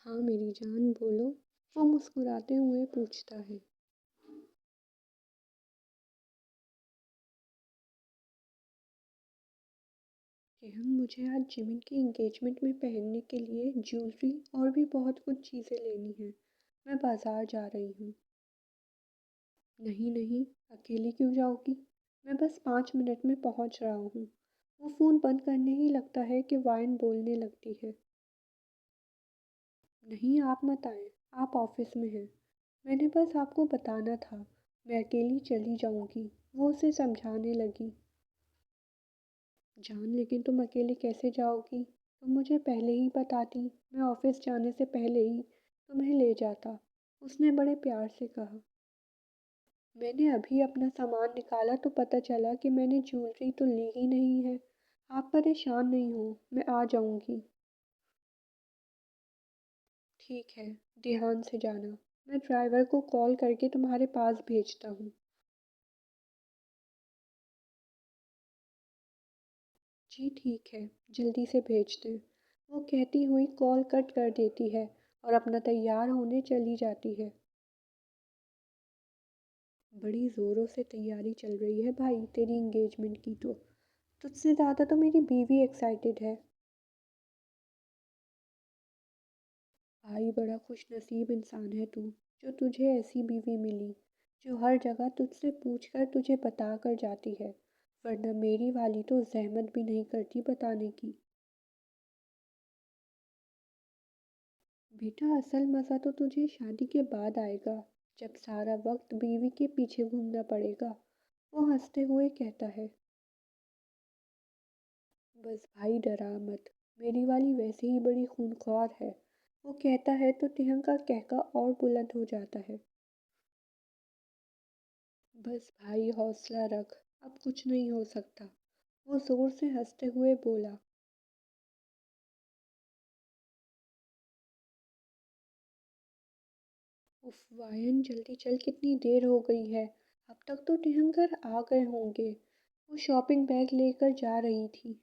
हाँ मेरी जान बोलो। वो मुस्कुराते हुए पूछता है। कि हम मुझे आज जिमिन की एंगेजमेंट में पहनने के लिए ज्वेलरी और भी बहुत कुछ चीज़ें लेनी है। मैं बाजार जा रही हूँ। नहीं नहीं, अकेली क्यों जाओगी? मैं बस 5 मिनट में पहुँच रहा हूँ। वो फ़ोन बंद करने ही लगता है कि वाइन बोलने लगती है। नहीं आप मत आए, आप ऑफिस में हैं। मैंने बस आपको बताना था, मैं अकेली चली जाऊंगी। वो उसे समझाने लगी। जान लेकिन तुम अकेले कैसे जाओगी? तुम मुझे पहले ही बताती, मैं ऑफिस जाने से पहले ही तुम्हें ले जाता। उसने बड़े प्यार से कहा। मैंने अभी अपना सामान निकाला तो पता चला कि मैंने ज्वेलरी तो ली ही नहीं है। आप परेशान नहीं हो, मैं आ जाऊंगी। ठीक है, ध्यान से जाना। मैं ड्राइवर को कॉल करके तुम्हारे पास भेजता हूँ। जी ठीक है, जल्दी से भेज दें। वो कहती हुई कॉल कट कर देती है और अपना तैयार होने चली जाती है। बड़ी ज़ोरों से तैयारी चल रही है भाई तेरी इंगेजमेंट की तो। तुझसे ज़्यादा तो मेरी बीवी एक्साइटेड है। भाई बड़ा खुशनसीब इंसान है तू, जो तुझे ऐसी बीवी मिली, जो हर जगह तुझसे पूछकर तुझे बता कर जाती है। वरना मेरी वाली तो ज़हमत भी नहीं करती बताने की। बेटा असल मज़ा तो तुझे शादी के बाद आएगा, जब सारा वक्त बीवी के पीछे घूमना पड़ेगा। वो हंसते हुए कहता है। बस भाई डरा मत, मेरी वाली वैसे ही बड़ी खूंखार है। वो कहता है तो टिहंग का कहका और बुलंद हो जाता है। बस भाई हौसला रख, अब कुछ नहीं हो सकता। वो जोर से हंसते हुए बोला। उफ वायन जल्दी चल, कितनी देर हो गई है। अब तक तो टिहंग घर आ गए होंगे। वो शॉपिंग बैग लेकर जा रही थी।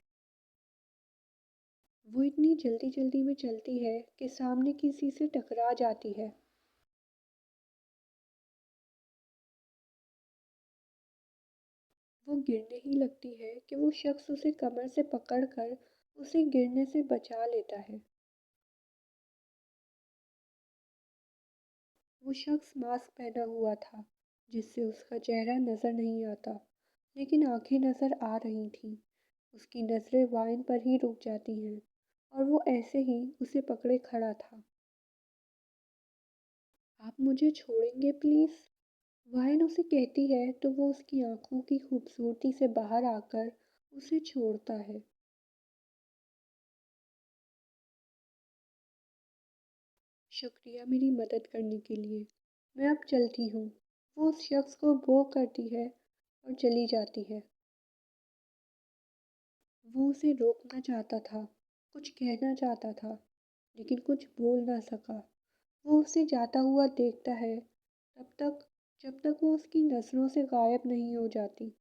वो इतनी जल्दी जल्दी में चलती है कि सामने किसी से टकरा जाती है। वो गिरने ही लगती है कि वो शख्स उसे कमर से पकड़कर उसे गिरने से बचा लेता है। वो शख्स मास्क पहना हुआ था, जिससे उसका चेहरा नजर नहीं आता, लेकिन आंखें नजर आ रही थीं। उसकी नजरें वाइन पर ही रुक जाती हैं और वो ऐसे ही उसे पकड़े खड़ा था। आप मुझे छोड़ेंगे प्लीज? वाइन उसे कहती है तो वो उसकी आंखों की खूबसूरती से बाहर आकर उसे छोड़ता है। शुक्रिया मेरी मदद करने के लिए, मैं अब चलती हूँ। वो उस शख्स को वो करती है और चली जाती है। वो उसे रोकना चाहता था, कुछ कहना चाहता था, लेकिन कुछ बोल ना सका। वो उसे जाता हुआ देखता है तब तक, जब तक वो उसकी नज़रों से गायब नहीं हो जाती।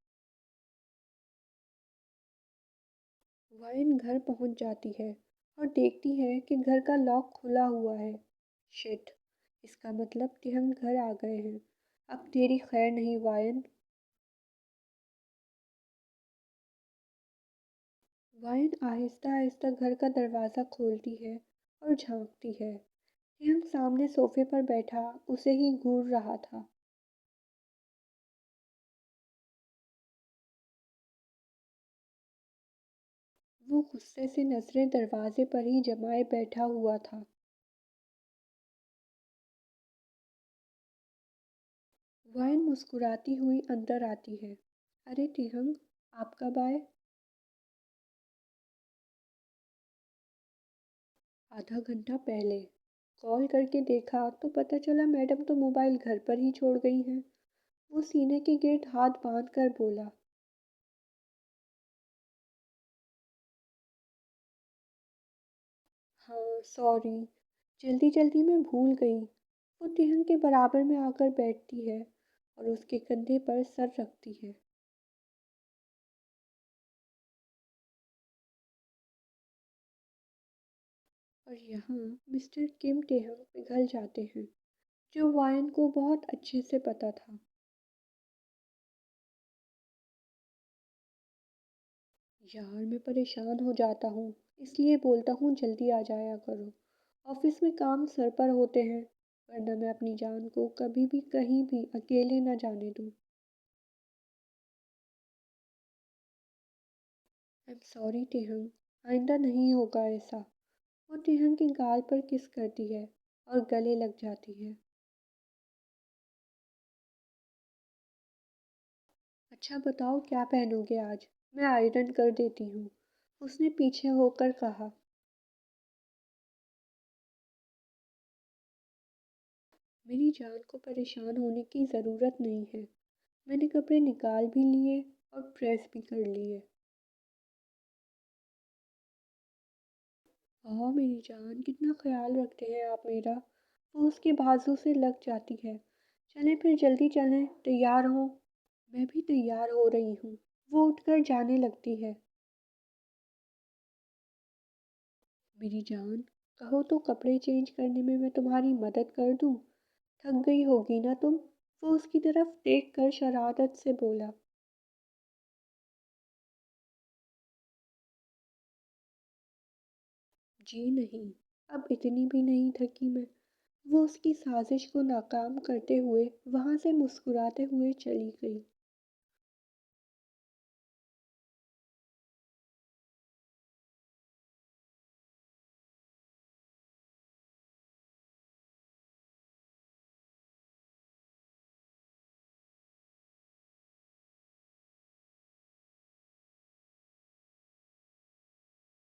वाइन घर पहुंच जाती है और देखती है कि घर का लॉक खुला हुआ है। शिट, इसका मतलब कि हम घर आ गए हैं। अब तेरी खैर नहीं वायन। वाइन आहिस्ता आहिस्ता घर का दरवाज़ा खोलती है और झांकती है। हम सामने सोफे पर बैठा उसे ही घूर रहा था। वो गुस्से से नजरें दरवाजे पर ही जमाए बैठा हुआ था। वाइन मुस्कुराती हुई अंदर आती है। अरे टिहंग, आप कब आए? आधा घंटा पहले। कॉल करके देखा तो पता चला मैडम तो मोबाइल घर पर ही छोड़ गई हैं। वो सीने के गिर्द हाथ बांध कर बोला। हाँ सॉरी, जल्दी जल्दी में भूल गई। वो टिहंग के बराबर में आकर बैठती है और उसके कंधे पर सर रखती है। اور یہاں مسٹر کم ٹیہنگ پگھل جاتے ہیں، جو وائن کو بہت اچھے سے پتا تھا۔ یار میں پریشان ہو جاتا ہوں، اس لیے بولتا ہوں جلدی آ جایا کرو۔ آفس میں کام سر پر ہوتے ہیں، ورنہ میں اپنی جان کو کبھی بھی کہیں بھی اکیلے نہ جانے دوں۔ ایم سوری ٹیہنگ، آئندہ نہیں ہوگا ایسا۔ وہ ٹیہنگ کے گال پر کس کرتی ہے اور گلے لگ جاتی ہے۔ اچھا بتاؤ کیا پہنو گے آج، میں آئرن کر دیتی ہوں، اس نے پیچھے ہو کر کہا۔ میری جان کو پریشان ہونے کی ضرورت نہیں ہے، میں نے کپڑے نکال بھی لیے اور پریس بھی کر لیے۔ میری جان کتنا خیال رکھتے ہیں آپ میرا، وہ اس کے بازو سے لگ جاتی ہے۔ چلیں پھر جلدی چلیں، تیار ہوں۔ میں بھی تیار ہو رہی ہوں، وہ اٹھ کر جانے لگتی ہے۔ میری جان کہو تو کپڑے چینج کرنے میں تمہاری مدد کر دوں، تھک گئی ہوگی نا تم؟ وہ اس کی طرف دیکھ کر شرارت سے بولا۔ جی نہیں، اب اتنی بھی نہیں تھکی میں۔ وہ اس کی سازش کو ناکام کرتے ہوئے وہاں سے مسکراتے ہوئے چلی گئی۔